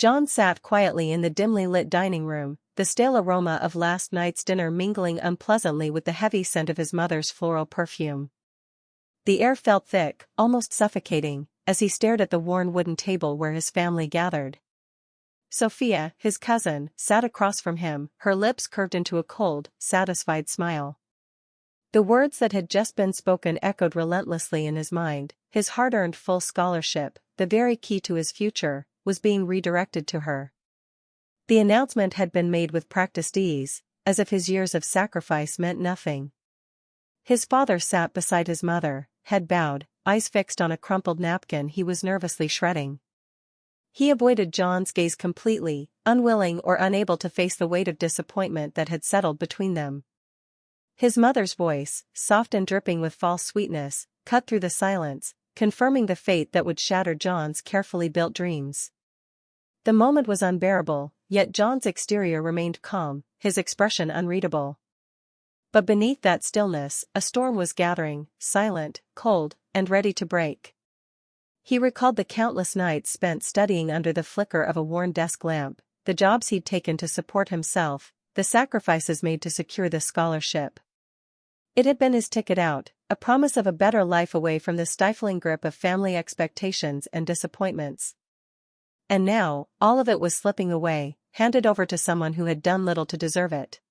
John sat quietly in the dimly lit dining room, the stale aroma of last night's dinner mingling unpleasantly with the heavy scent of his mother's floral perfume. The air felt thick, almost suffocating, as he stared at the worn wooden table where his family gathered. Sophia, his cousin, sat across from him, her lips curved into a cold, satisfied smile. The words that had just been spoken echoed relentlessly in his mind. His hard-earned full scholarship, the very key to his future, was being redirected to her. The announcement had been made with practiced ease, as if his years of sacrifice meant nothing. His father sat beside his mother, head bowed, eyes fixed on a crumpled napkin he was nervously shredding. He avoided John's gaze completely, unwilling or unable to face the weight of disappointment that had settled between them. His mother's voice, soft and dripping with false sweetness, cut through the silence, confirming the fate that would shatter John's carefully built dreams. The moment was unbearable, yet John's exterior remained calm, his expression unreadable. But beneath that stillness, a storm was gathering, silent, cold, and ready to break. He recalled the countless nights spent studying under the flicker of a worn desk lamp, the jobs he'd taken to support himself, the sacrifices made to secure the scholarship. It had been his ticket out, a promise of a better life away from the stifling grip of family expectations and disappointments. And now, all of it was slipping away, handed over to someone who had done little to deserve it.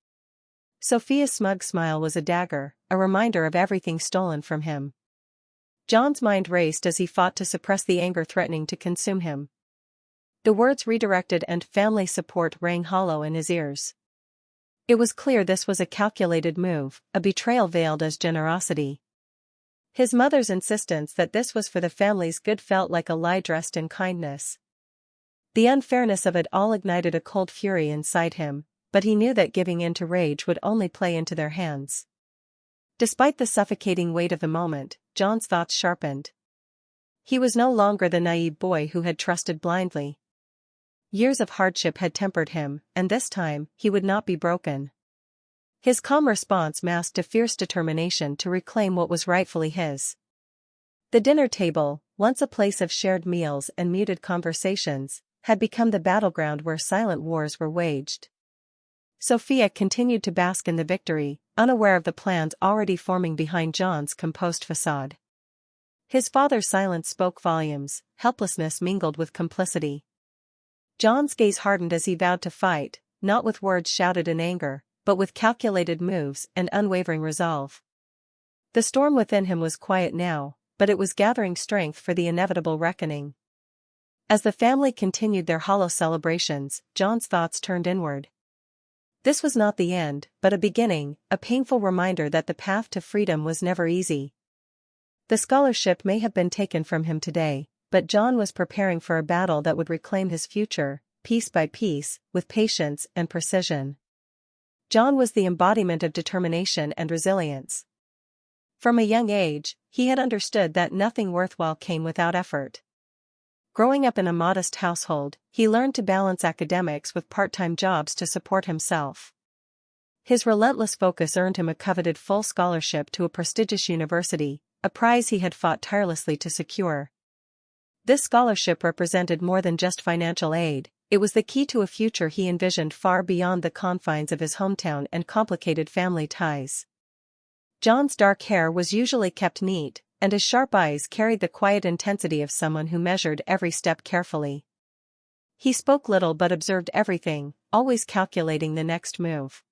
Sophia's smug smile was a dagger, a reminder of everything stolen from him. John's mind raced as he fought to suppress the anger threatening to consume him. The words redirected and family support rang hollow in his ears. It was clear this was a calculated move, a betrayal veiled as generosity. His mother's insistence that this was for the family's good felt like a lie dressed in kindness. The unfairness of it all ignited a cold fury inside him, but he knew that giving in to rage would only play into their hands. Despite the suffocating weight of the moment, John's thoughts sharpened. He was no longer the naive boy who had trusted blindly. Years of hardship had tempered him, and this time, he would not be broken. His calm response masked a fierce determination to reclaim what was rightfully his. The dinner table, once a place of shared meals and muted conversations, had become the battleground where silent wars were waged. Sophia continued to bask in the victory, unaware of the plans already forming behind John's composed facade. His father's silence spoke volumes, helplessness mingled with complicity. John's gaze hardened as he vowed to fight, not with words shouted in anger, but with calculated moves and unwavering resolve. The storm within him was quiet now, but it was gathering strength for the inevitable reckoning. As the family continued their hollow celebrations, John's thoughts turned inward. This was not the end, but a beginning, a painful reminder that the path to freedom was never easy. The scholarship may have been taken from him today, but John was preparing for a battle that would reclaim his future, piece by piece, with patience and precision. John was the embodiment of determination and resilience. From a young age, he had understood that nothing worthwhile came without effort. Growing up in a modest household, he learned to balance academics with part-time jobs to support himself. His relentless focus earned him a coveted full scholarship to a prestigious university, a prize he had fought tirelessly to secure. This scholarship represented more than just financial aid, it was the key to a future he envisioned far beyond the confines of his hometown and complicated family ties. John's dark hair was usually kept neat, and his sharp eyes carried the quiet intensity of someone who measured every step carefully. He spoke little but observed everything, always calculating the next move.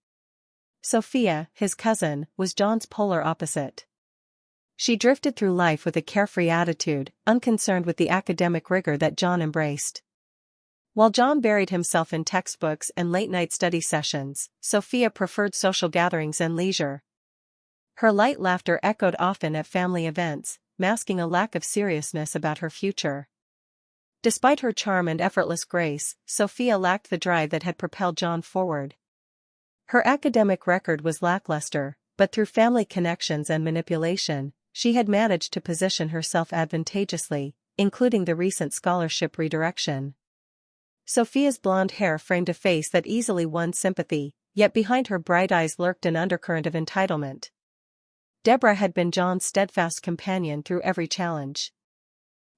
Sophia, his cousin, was John's polar opposite. She drifted through life with a carefree attitude, unconcerned with the academic rigor that John embraced. While John buried himself in textbooks and late-night study sessions, Sophia preferred social gatherings and leisure. Her light laughter echoed often at family events, masking a lack of seriousness about her future. Despite her charm and effortless grace, Sophia lacked the drive that had propelled John forward. Her academic record was lackluster, but through family connections and manipulation, she had managed to position herself advantageously, including the recent scholarship redirection. Sophia's blonde hair framed a face that easily won sympathy, yet behind her bright eyes lurked an undercurrent of entitlement. Deborah had been John's steadfast companion through every challenge.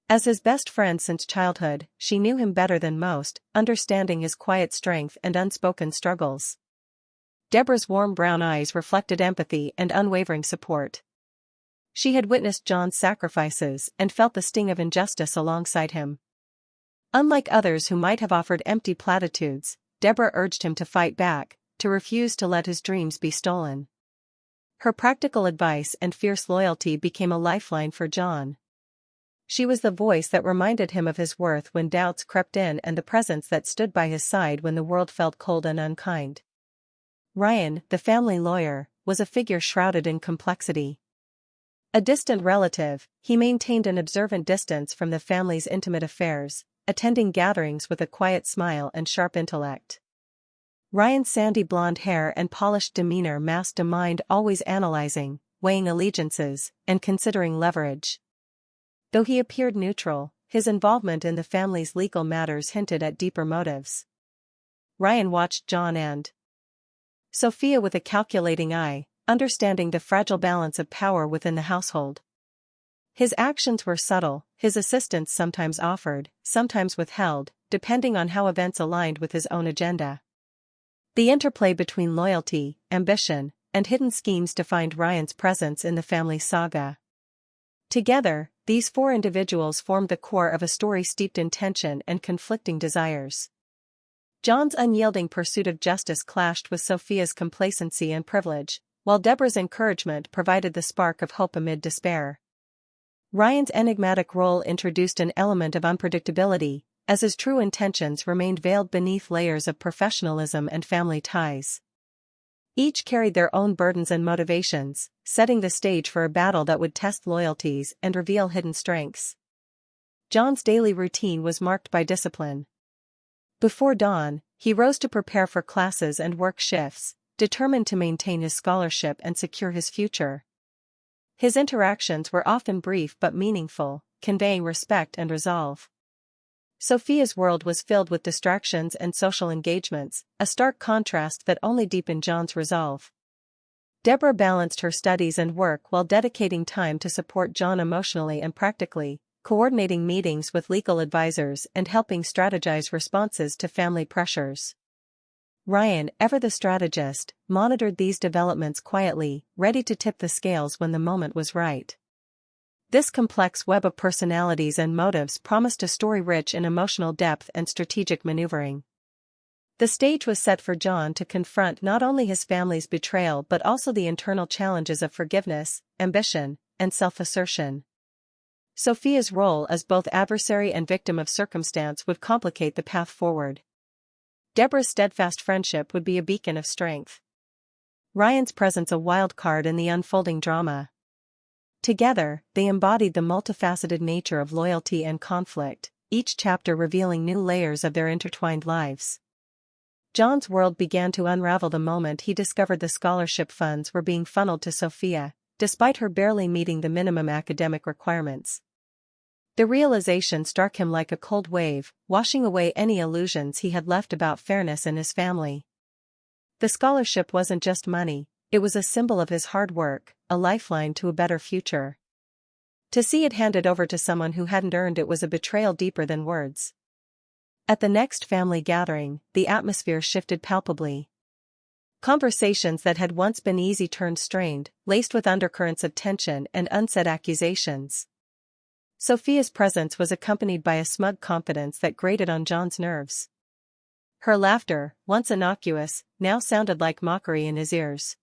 As his best friend since childhood, she knew him better than most, understanding his quiet strength and unspoken struggles. Deborah's warm brown eyes reflected empathy and unwavering support. She had witnessed John's sacrifices and felt the sting of injustice alongside him. Unlike others who might have offered empty platitudes, Deborah urged him to fight back, to refuse to let his dreams be stolen. Her practical advice and fierce loyalty became a lifeline for John. She was the voice that reminded him of his worth when doubts crept in and the presence that stood by his side when the world felt cold and unkind. Ryan, the family lawyer, was a figure shrouded in complexity. A distant relative, he maintained an observant distance from the family's intimate affairs, attending gatherings with a quiet smile and sharp intellect. Ryan's sandy blonde hair and polished demeanor masked a mind always analyzing, weighing allegiances, and considering leverage. Though he appeared neutral, his involvement in the family's legal matters hinted at deeper motives. Ryan watched John and Sophia with a calculating eye, understanding the fragile balance of power within the household. His actions were subtle, his assistance sometimes offered, sometimes withheld, depending on how events aligned with his own agenda. The interplay between loyalty, ambition, and hidden schemes defined Ryan's presence in the family saga. Together, these four individuals formed the core of a story steeped in tension and conflicting desires. John's unyielding pursuit of justice clashed with Sophia's complacency and privilege, while Deborah's encouragement provided the spark of hope amid despair. Ryan's enigmatic role introduced an element of unpredictability, as his true intentions remained veiled beneath layers of professionalism and family ties. Each carried their own burdens and motivations, setting the stage for a battle that would test loyalties and reveal hidden strengths. John's daily routine was marked by discipline. Before dawn, he rose to prepare for classes and work shifts, determined to maintain his scholarship and secure his future. His interactions were often brief but meaningful, conveying respect and resolve. Sophia's world was filled with distractions and social engagements, a stark contrast that only deepened John's resolve. Deborah balanced her studies and work while dedicating time to support John emotionally and practically, coordinating meetings with legal advisors and helping strategize responses to family pressures. Ryan, ever the strategist, monitored these developments quietly, ready to tip the scales when the moment was right. This complex web of personalities and motives promised a story rich in emotional depth and strategic maneuvering. The stage was set for John to confront not only his family's betrayal but also the internal challenges of forgiveness, ambition, and self-assertion. Sophia's role as both adversary and victim of circumstance would complicate the path forward. Deborah's steadfast friendship would be a beacon of strength. Ryan's presence a wild card in the unfolding drama. Together, they embodied the multifaceted nature of loyalty and conflict, each chapter revealing new layers of their intertwined lives. John's world began to unravel the moment he discovered the scholarship funds were being funneled to Sophia, despite her barely meeting the minimum academic requirements. The realization struck him like a cold wave, washing away any illusions he had left about fairness in his family. The scholarship wasn't just money, it was a symbol of his hard work, a lifeline to a better future. To see it handed over to someone who hadn't earned it was a betrayal deeper than words. At the next family gathering, the atmosphere shifted palpably. Conversations that had once been easy turned strained, laced with undercurrents of tension and unsaid accusations. Sophia's presence was accompanied by a smug confidence that grated on John's nerves. Her laughter, once innocuous, now sounded like mockery in his ears.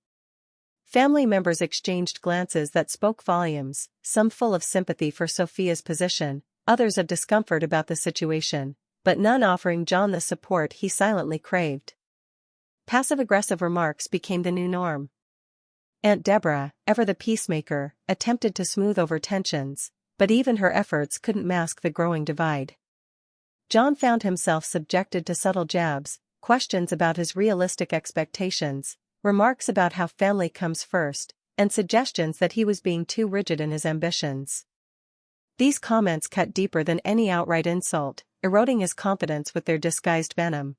Family members exchanged glances that spoke volumes, some full of sympathy for Sophia's position, others of discomfort about the situation, but none offering John the support he silently craved. Passive-aggressive remarks became the new norm. Aunt Deborah, ever the peacemaker, attempted to smooth over tensions, but even her efforts couldn't mask the growing divide. John found himself subjected to subtle jabs, questions about his realistic expectations, remarks about how family comes first, and suggestions that he was being too rigid in his ambitions. These comments cut deeper than any outright insult, eroding his confidence with their disguised venom.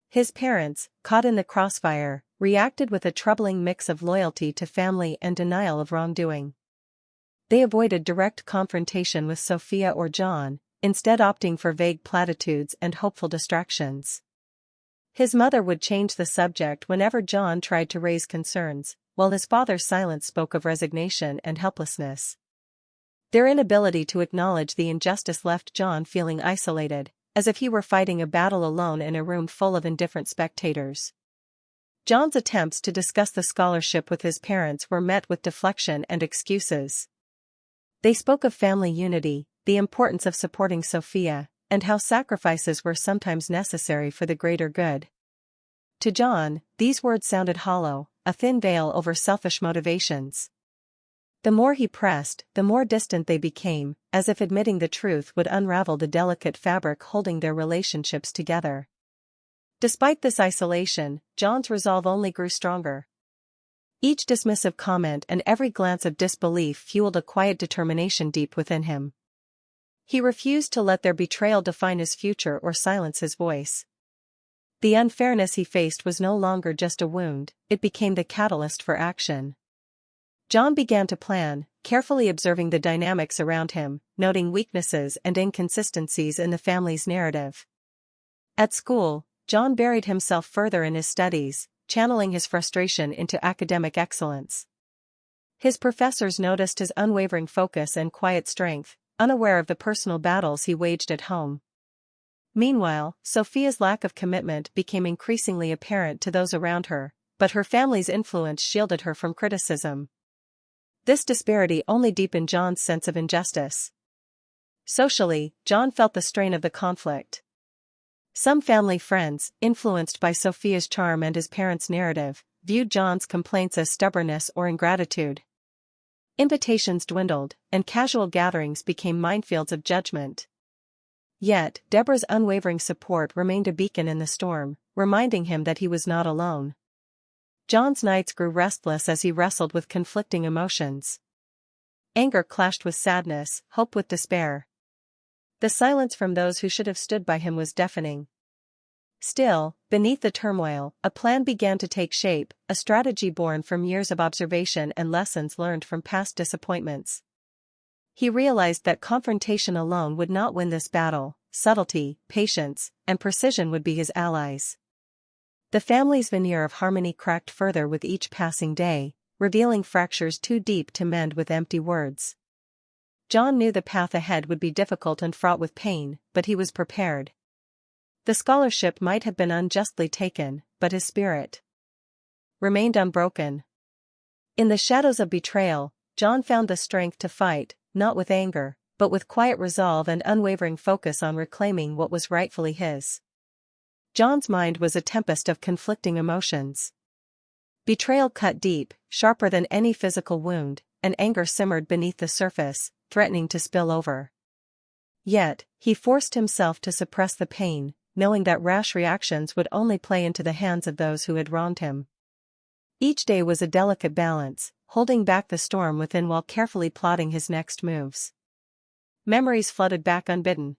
His parents, caught in the crossfire, reacted with a troubling mix of loyalty to family and denial of wrongdoing. They avoided direct confrontation with Sophia or John, instead opting for vague platitudes and hopeful distractions. His mother would change the subject whenever John tried to raise concerns, while his father's silence spoke of resignation and helplessness. Their inability to acknowledge the injustice left John feeling isolated, as if he were fighting a battle alone in a room full of indifferent spectators. John's attempts to discuss the scholarship with his parents were met with deflection and excuses. They spoke of family unity, the importance of supporting Sophia, and how sacrifices were sometimes necessary for the greater good. To John, these words sounded hollow, a thin veil over selfish motivations. The more he pressed, the more distant they became, as if admitting the truth would unravel the delicate fabric holding their relationships together. Despite this isolation, John's resolve only grew stronger. Each dismissive comment and every glance of disbelief fueled a quiet determination deep within him. He refused to let their betrayal define his future or silence his voice. The unfairness he faced was no longer just a wound, it became the catalyst for action. John began to plan, carefully observing the dynamics around him, noting weaknesses and inconsistencies in the family's narrative. At school, John buried himself further in his studies, channeling his frustration into academic excellence. His professors noticed his unwavering focus and quiet strength, unaware of the personal battles he waged at home. Meanwhile, Sophia's lack of commitment became increasingly apparent to those around her, but her family's influence shielded her from criticism. This disparity only deepened John's sense of injustice. Socially, John felt the strain of the conflict. Some family friends, influenced by Sophia's charm and his parents' narrative, viewed John's complaints as stubbornness or ingratitude. Invitations dwindled, and casual gatherings became minefields of judgment. Yet, Deborah's unwavering support remained a beacon in the storm, reminding him that he was not alone. John's nights grew restless as he wrestled with conflicting emotions. Anger clashed with sadness, hope with despair. The silence from those who should have stood by him was deafening. Still, beneath the turmoil, a plan began to take shape, a strategy born from years of observation and lessons learned from past disappointments. He realized that confrontation alone would not win this battle, subtlety, patience, and precision would be his allies. The family's veneer of harmony cracked further with each passing day, revealing fractures too deep to mend with empty words. John knew the path ahead would be difficult and fraught with pain, but he was prepared. The scholarship might have been unjustly taken, but his spirit remained unbroken. In the shadows of betrayal, John found the strength to fight, not with anger, but with quiet resolve and unwavering focus on reclaiming what was rightfully his. John's mind was a tempest of conflicting emotions. Betrayal cut deep, sharper than any physical wound, and anger simmered beneath the surface, threatening to spill over. Yet, he forced himself to suppress the pain, knowing that rash reactions would only play into the hands of those who had wronged him. Each day was a delicate balance, holding back the storm within while carefully plotting his next moves. Memories flooded back unbidden.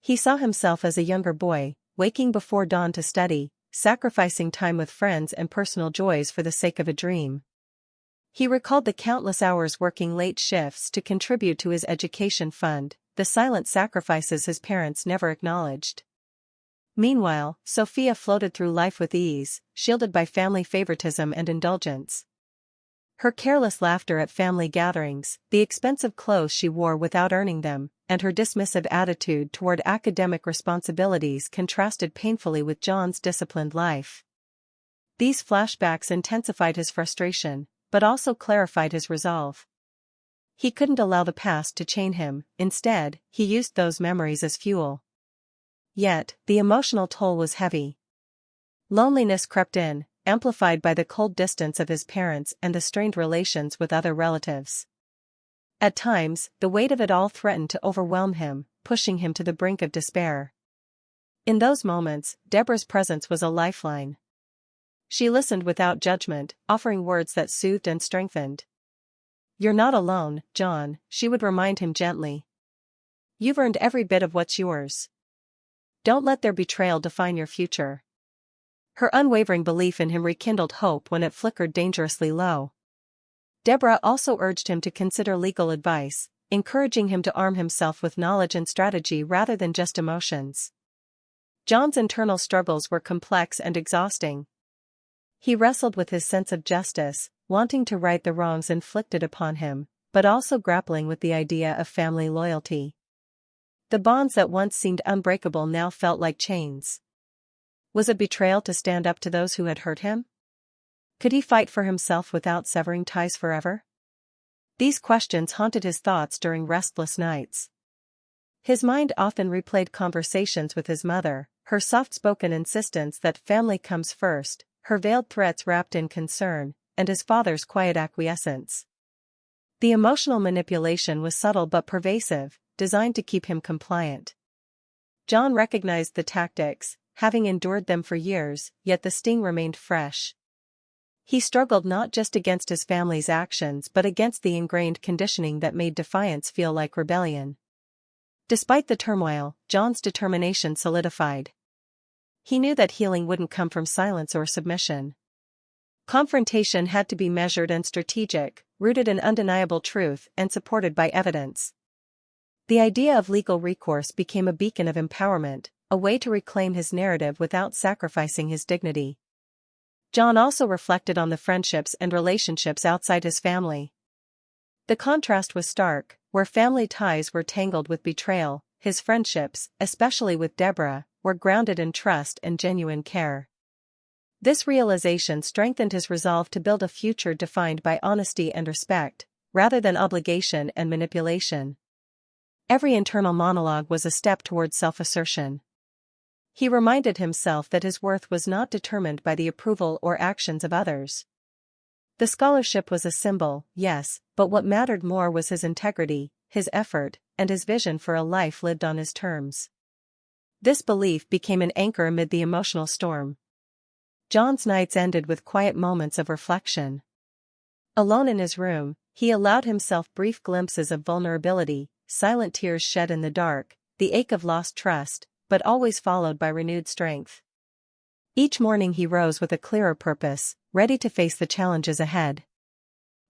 He saw himself as a younger boy, waking before dawn to study, sacrificing time with friends and personal joys for the sake of a dream. He recalled the countless hours working late shifts to contribute to his education fund, the silent sacrifices his parents never acknowledged. Meanwhile, Sophia floated through life with ease, shielded by family favoritism and indulgence. Her careless laughter at family gatherings, the expensive clothes she wore without earning them, and her dismissive attitude toward academic responsibilities contrasted painfully with John's disciplined life. These flashbacks intensified his frustration, but also clarified his resolve. He couldn't allow the past to chain him, instead, he used those memories as fuel. Yet, the emotional toll was heavy. Loneliness crept in, amplified by the cold distance of his parents and the strained relations with other relatives. At times, the weight of it all threatened to overwhelm him, pushing him to the brink of despair. In those moments, Deborah's presence was a lifeline. She listened without judgment, offering words that soothed and strengthened. "You're not alone, John," she would remind him gently. "You've earned every bit of what's yours. Don't let their betrayal define your future." Her unwavering belief in him rekindled hope when it flickered dangerously low. Deborah also urged him to consider legal advice, encouraging him to arm himself with knowledge and strategy rather than just emotions. John's internal struggles were complex and exhausting. He wrestled with his sense of justice, wanting to right the wrongs inflicted upon him, but also grappling with the idea of family loyalty. The bonds that once seemed unbreakable now felt like chains. Was it betrayal to stand up to those who had hurt him? Could he fight for himself without severing ties forever? These questions haunted his thoughts during restless nights. His mind often replayed conversations with his mother, her soft-spoken insistence that family comes first, her veiled threats wrapped in concern, and his father's quiet acquiescence. The emotional manipulation was subtle but pervasive, designed to keep him compliant. John recognized the tactics, having endured them for years, yet the sting remained fresh. He struggled not just against his family's actions but against the ingrained conditioning that made defiance feel like rebellion. Despite the turmoil, John's determination solidified. He knew that healing wouldn't come from silence or submission. Confrontation had to be measured and strategic, rooted in undeniable truth and supported by evidence. The idea of legal recourse became a beacon of empowerment, a way to reclaim his narrative without sacrificing his dignity. John also reflected on the friendships and relationships outside his family. The contrast was stark. Where family ties were tangled with betrayal, his friendships, especially with Deborah, were grounded in trust and genuine care. This realization strengthened his resolve to build a future defined by honesty and respect, rather than obligation and manipulation. Every internal monologue was a step toward self-assertion. He reminded himself that his worth was not determined by the approval or actions of others. The scholarship was a symbol, yes, but what mattered more was his integrity, his effort, and his vision for a life lived on his terms. This belief became an anchor amid the emotional storm. John's nights ended with quiet moments of reflection. Alone in his room, he allowed himself brief glimpses of vulnerability, silent tears shed in the dark, the ache of lost trust, but always followed by renewed strength. Each morning he rose with a clearer purpose, ready to face the challenges ahead.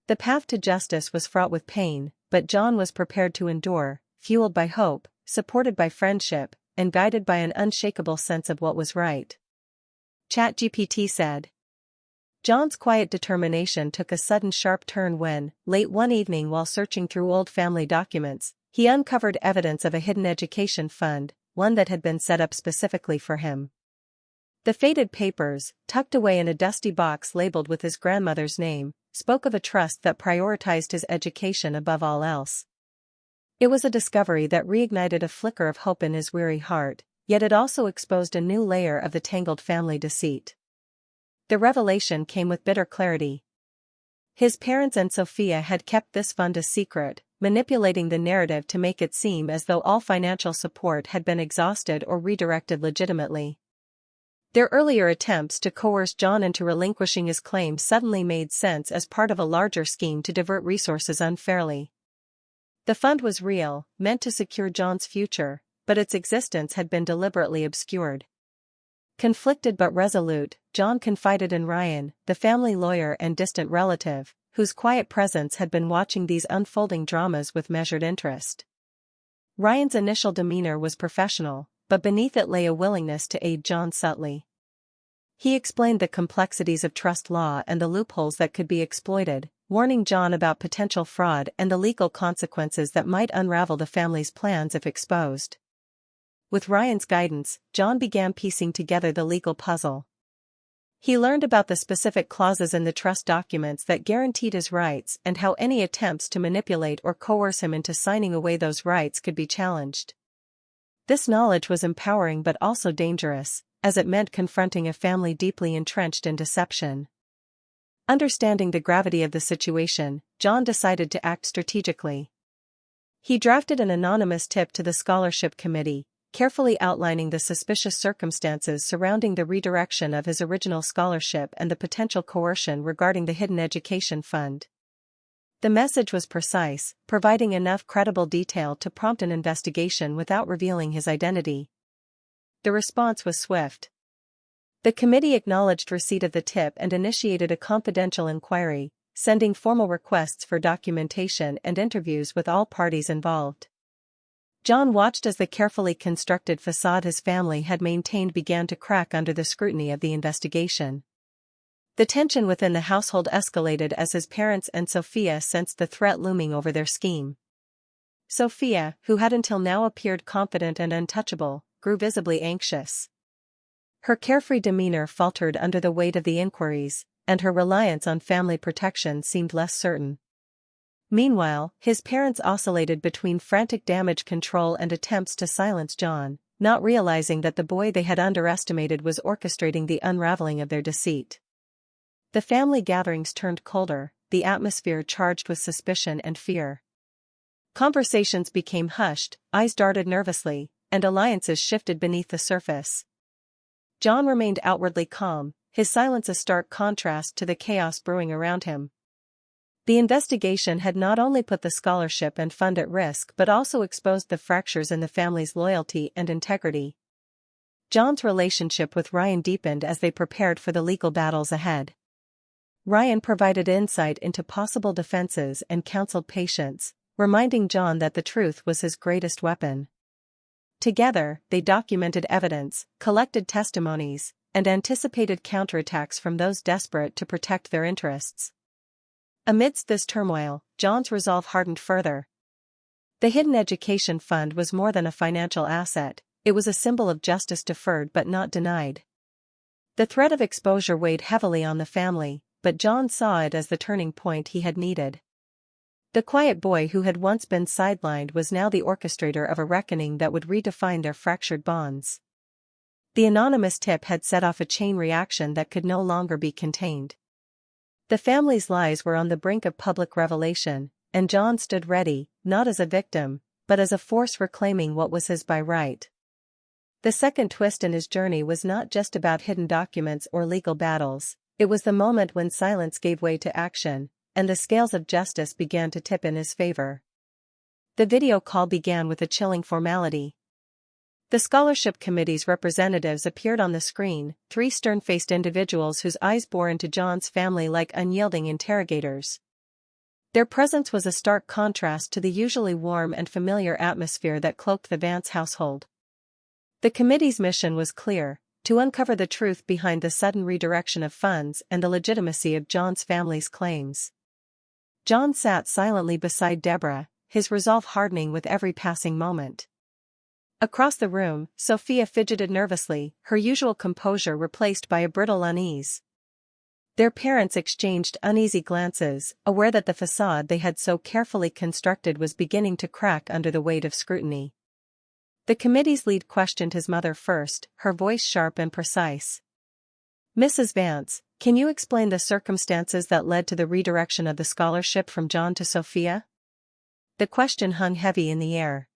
The path to justice was fraught with pain, but John was prepared to endure, fueled by hope, supported by friendship, and guided by an unshakable sense of what was right. ChatGPT said. John's quiet determination took a sudden sharp turn when, late one evening while searching through old family documents, he uncovered evidence of a hidden education fund, one that had been set up specifically for him. The faded papers, tucked away in a dusty box labeled with his grandmother's name, spoke of a trust that prioritized his education above all else. It was a discovery that reignited a flicker of hope in his weary heart, yet it also exposed a new layer of the tangled family deceit. The revelation came with bitter clarity. His parents and Sophia had kept this fund a secret, manipulating the narrative to make it seem as though all financial support had been exhausted or redirected legitimately. Their earlier attempts to coerce John into relinquishing his claim suddenly made sense as part of a larger scheme to divert resources unfairly. The fund was real, meant to secure John's future, but its existence had been deliberately obscured. Conflicted but resolute, John confided in Ryan, the family lawyer and distant relative, whose quiet presence had been watching these unfolding dramas with measured interest. Ryan's initial demeanor was professional, but beneath it lay a willingness to aid John subtly. He explained the complexities of trust law and the loopholes that could be exploited, warning John about potential fraud and the legal consequences that might unravel the family's plans if exposed. With Ryan's guidance, John began piecing together the legal puzzle. He learned about the specific clauses in the trust documents that guaranteed his rights and how any attempts to manipulate or coerce him into signing away those rights could be challenged. This knowledge was empowering but also dangerous, as it meant confronting a family deeply entrenched in deception. Understanding the gravity of the situation, John decided to act strategically. He drafted an anonymous tip to the scholarship committee, carefully outlining the suspicious circumstances surrounding the redirection of his original scholarship and the potential coercion regarding the hidden education fund. The message was precise, providing enough credible detail to prompt an investigation without revealing his identity. The response was swift. The committee acknowledged receipt of the tip and initiated a confidential inquiry, sending formal requests for documentation and interviews with all parties involved. John watched as the carefully constructed facade his family had maintained began to crack under the scrutiny of the investigation. The tension within the household escalated as his parents and Sophia sensed the threat looming over their scheme. Sophia, who had until now appeared confident and untouchable, grew visibly anxious. Her carefree demeanor faltered under the weight of the inquiries, and her reliance on family protection seemed less certain. Meanwhile, his parents oscillated between frantic damage control and attempts to silence John, not realizing that the boy they had underestimated was orchestrating the unraveling of their deceit. The family gatherings turned colder, the atmosphere charged with suspicion and fear. Conversations became hushed, eyes darted nervously, and alliances shifted beneath the surface. John remained outwardly calm, his silence a stark contrast to the chaos brewing around him. The investigation had not only put the scholarship and fund at risk but also exposed the fractures in the family's loyalty and integrity. John's relationship with Ryan deepened as they prepared for the legal battles ahead. Ryan provided insight into possible defenses and counseled patience, reminding John that the truth was his greatest weapon. Together, they documented evidence, collected testimonies, and anticipated counterattacks from those desperate to protect their interests. Amidst this turmoil, John's resolve hardened further. The hidden education fund was more than a financial asset, it was a symbol of justice deferred but not denied. The threat of exposure weighed heavily on the family, but John saw it as the turning point he had needed. The quiet boy who had once been sidelined was now the orchestrator of a reckoning that would redefine their fractured bonds. The anonymous tip had set off a chain reaction that could no longer be contained. The family's lies were on the brink of public revelation, and John stood ready, not as a victim, but as a force reclaiming what was his by right. The second twist in his journey was not just about hidden documents or legal battles, it was the moment when silence gave way to action, and the scales of justice began to tip in his favor. The video call began with a chilling formality. The scholarship committee's representatives appeared on the screen, three stern-faced individuals whose eyes bore into John's family like unyielding interrogators. Their presence was a stark contrast to the usually warm and familiar atmosphere that cloaked the Vance household. The committee's mission was clear: to uncover the truth behind the sudden redirection of funds and the legitimacy of John's family's claims. John sat silently beside Deborah, his resolve hardening with every passing moment. Across the room, Sophia fidgeted nervously, her usual composure replaced by a brittle unease. Their parents exchanged uneasy glances, aware that the facade they had so carefully constructed was beginning to crack under the weight of scrutiny. The committee's lead questioned his mother first, her voice sharp and precise. "Mrs. Vance, can you explain the circumstances that led to the redirection of the scholarship from John to Sophia?" The question hung heavy in the air.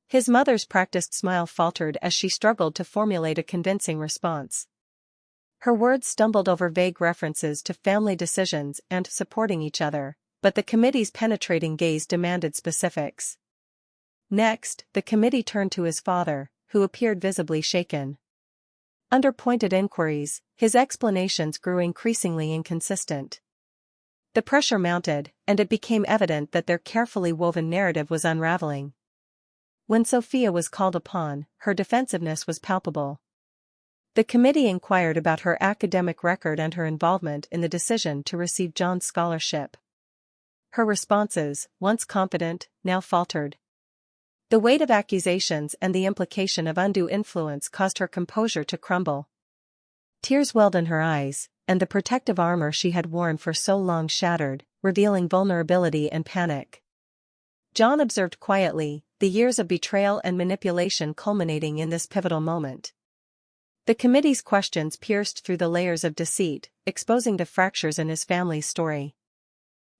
His mother's practiced smile faltered as she struggled to formulate a convincing response. Her words stumbled over vague references to family decisions and supporting each other, but the committee's penetrating gaze demanded specifics. Next, the committee turned to his father, who appeared visibly shaken. Under pointed inquiries, his explanations grew increasingly inconsistent. The pressure mounted, and it became evident that their carefully woven narrative was unraveling. When Sophia was called upon, her defensiveness was palpable. The committee inquired about her academic record and her involvement in the decision to receive John's scholarship. Her responses, once confident, now faltered. The weight of accusations and the implication of undue influence caused her composure to crumble. Tears welled in her eyes, and the protective armor she had worn for so long shattered, revealing vulnerability and panic. John observed quietly, the years of betrayal and manipulation culminating in this pivotal moment. The committee's questions pierced through the layers of deceit, exposing the fractures in his family's story.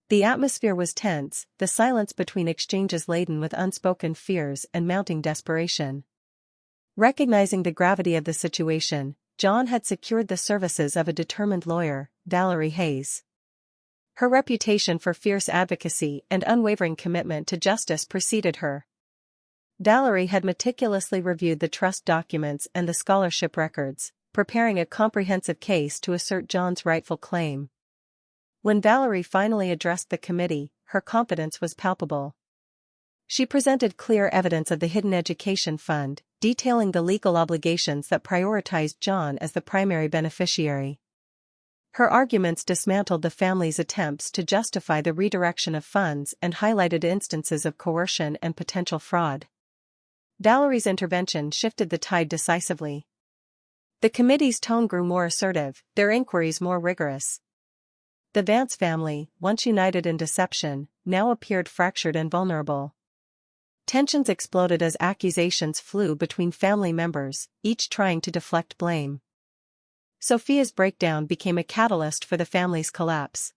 The atmosphere was tense, the silence between exchanges laden with unspoken fears and mounting desperation. Recognizing the gravity of the situation, John had secured the services of a determined lawyer, Valerie Hayes. Her reputation for fierce advocacy and unwavering commitment to justice preceded her. Valerie had meticulously reviewed the trust documents and the scholarship records, preparing a comprehensive case to assert John's rightful claim. When Valerie finally addressed the committee, her confidence was palpable. She presented clear evidence of the hidden education fund, detailing the legal obligations that prioritized John as the primary beneficiary. Her arguments dismantled the family's attempts to justify the redirection of funds and highlighted instances of coercion and potential fraud. Valerie's intervention shifted the tide decisively. The committee's tone grew more assertive, their inquiries more rigorous. The Vance family, once united in deception, now appeared fractured and vulnerable. Tensions exploded as accusations flew between family members, each trying to deflect blame. Sophia's breakdown became a catalyst for the family's collapse.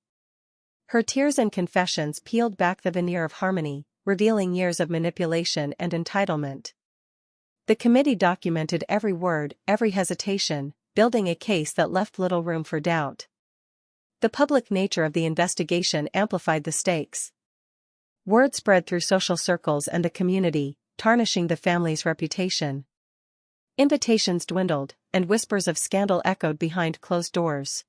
Her tears and confessions peeled back the veneer of harmony, revealing years of manipulation and entitlement. The committee documented every word, every hesitation, building a case that left little room for doubt. The public nature of the investigation amplified the stakes. Word spread through social circles and the community, tarnishing the family's reputation. Invitations dwindled, and whispers of scandal echoed behind closed doors.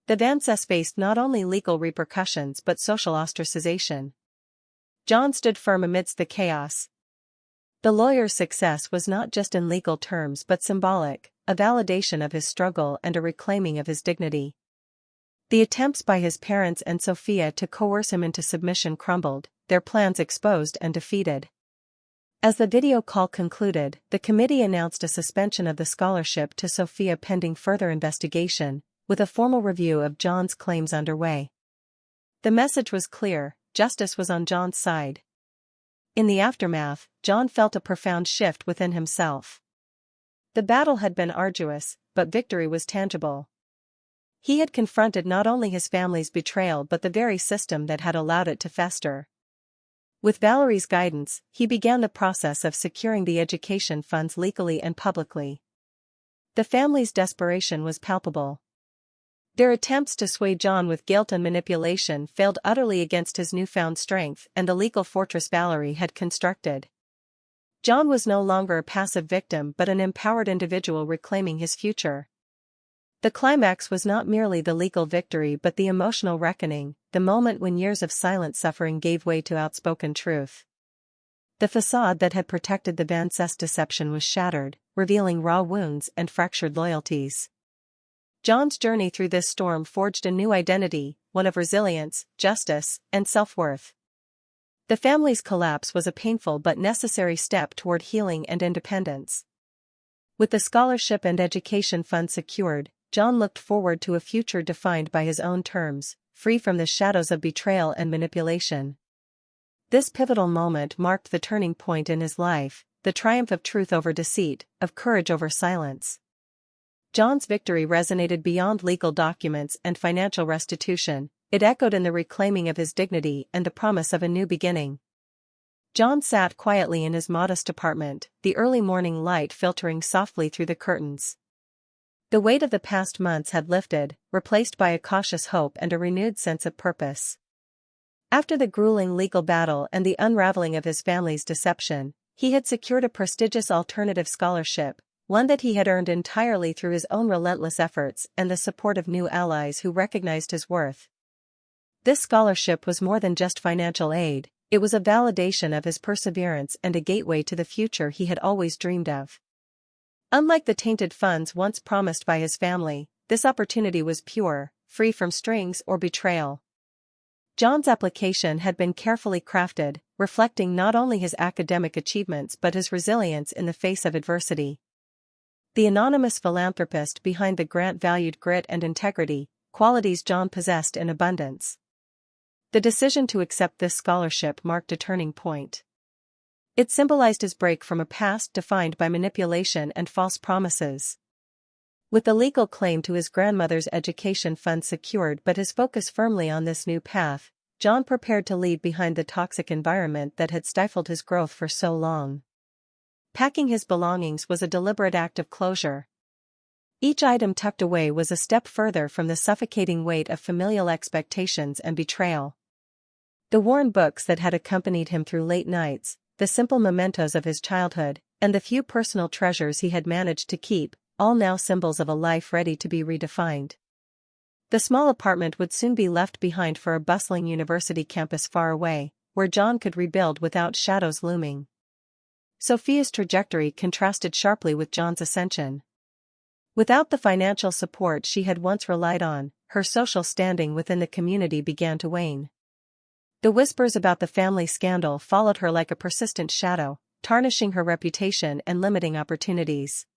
The Vances faced not only legal repercussions but social ostracization. John stood firm amidst the chaos. The lawyer's success was not just in legal terms but symbolic, a validation of his struggle and a reclaiming of his dignity. The attempts by his parents and Sophia to coerce him into submission crumbled, their plans exposed and defeated. As the video call concluded, the committee announced a suspension of the scholarship to Sophia pending further investigation, with a formal review of John's claims underway. The message was clear: justice was on John's side. In the aftermath, John felt a profound shift within himself. The battle had been arduous, but victory was tangible. He had confronted not only his family's betrayal but the very system that had allowed it to fester. With Valerie's guidance, he began the process of securing the education funds legally and publicly. The family's desperation was palpable. Their attempts to sway John with guilt and manipulation failed utterly against his newfound strength and the legal fortress Valerie had constructed. John was no longer a passive victim but an empowered individual reclaiming his future. The climax was not merely the legal victory but the emotional reckoning, the moment when years of silent suffering gave way to outspoken truth. The facade that had protected the Vances deception was shattered, revealing raw wounds and fractured loyalties. John's journey through this storm forged a new identity, one of resilience, justice, and self-worth. The family's collapse was a painful but necessary step toward healing and independence. With the scholarship and education fund secured, John looked forward to a future defined by his own terms, free from the shadows of betrayal and manipulation. This pivotal moment marked the turning point in his life, the triumph of truth over deceit, of courage over silence. John's victory resonated beyond legal documents and financial restitution. It echoed in the reclaiming of his dignity and the promise of a new beginning. John sat quietly in his modest apartment, the early morning light filtering softly through the curtains. The weight of the past months had lifted, replaced by a cautious hope and a renewed sense of purpose. After the grueling legal battle and the unraveling of his family's deception, he had secured a prestigious alternative scholarship, one that he had earned entirely through his own relentless efforts and the support of new allies who recognized his worth. This scholarship was more than just financial aid, it was a validation of his perseverance and a gateway to the future he had always dreamed of. Unlike the tainted funds once promised by his family, this opportunity was pure, free from strings or betrayal. John's application had been carefully crafted, reflecting not only his academic achievements but his resilience in the face of adversity. The anonymous philanthropist behind the grant valued grit and integrity, qualities John possessed in abundance. The decision to accept this scholarship marked a turning point. It symbolized his break from a past defined by manipulation and false promises. With the legal claim to his grandmother's education fund secured but his focus firmly on this new path, John prepared to leave behind the toxic environment that had stifled his growth for so long. Packing his belongings was a deliberate act of closure. Each item tucked away was a step further from the suffocating weight of familial expectations and betrayal. The worn books that had accompanied him through late nights, the simple mementos of his childhood, and the few personal treasures he had managed to keep, all now symbols of a life ready to be redefined. The small apartment would soon be left behind for a bustling university campus far away, where John could rebuild without shadows looming. Sophia's trajectory contrasted sharply with John's ascension. Without the financial support she had once relied on, her social standing within the community began to wane. The whispers about the family scandal followed her like a persistent shadow, tarnishing her reputation and limiting opportunities.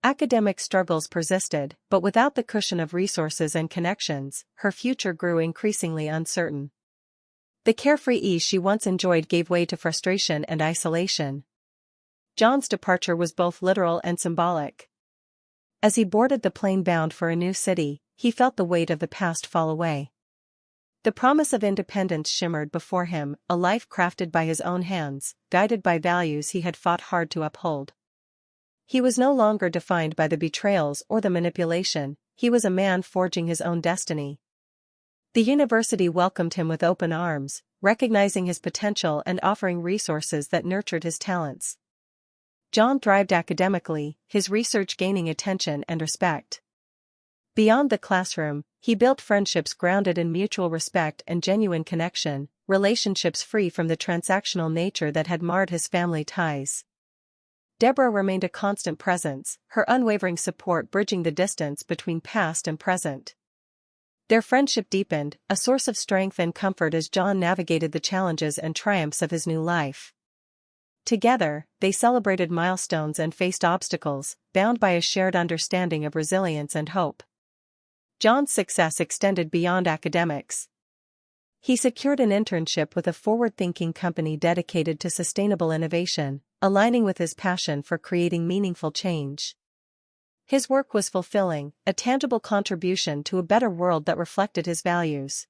Academic struggles persisted, but without the cushion of resources and connections, her future grew increasingly uncertain. The carefree ease she once enjoyed gave way to frustration and isolation. John's departure was both literal and symbolic. As he boarded the plane bound for a new city, he felt the weight of the past fall away. The promise of independence shimmered before him, a life crafted by his own hands, guided by values he had fought hard to uphold. He was no longer defined by the betrayals or the manipulation, he was a man forging his own destiny. The university welcomed him with open arms, recognizing his potential and offering resources that nurtured his talents. John thrived academically, his research gaining attention and respect. Beyond the classroom, he built friendships grounded in mutual respect and genuine connection, relationships free from the transactional nature that had marred his family ties. Deborah remained a constant presence, her unwavering support bridging the distance between past and present. Their friendship deepened, a source of strength and comfort as John navigated the challenges and triumphs of his new life. Together, they celebrated milestones and faced obstacles, bound by a shared understanding of resilience and hope. John's success extended beyond academics. He secured an internship with a forward-thinking company dedicated to sustainable innovation, aligning with his passion for creating meaningful change. His work was fulfilling, a tangible contribution to a better world that reflected his values.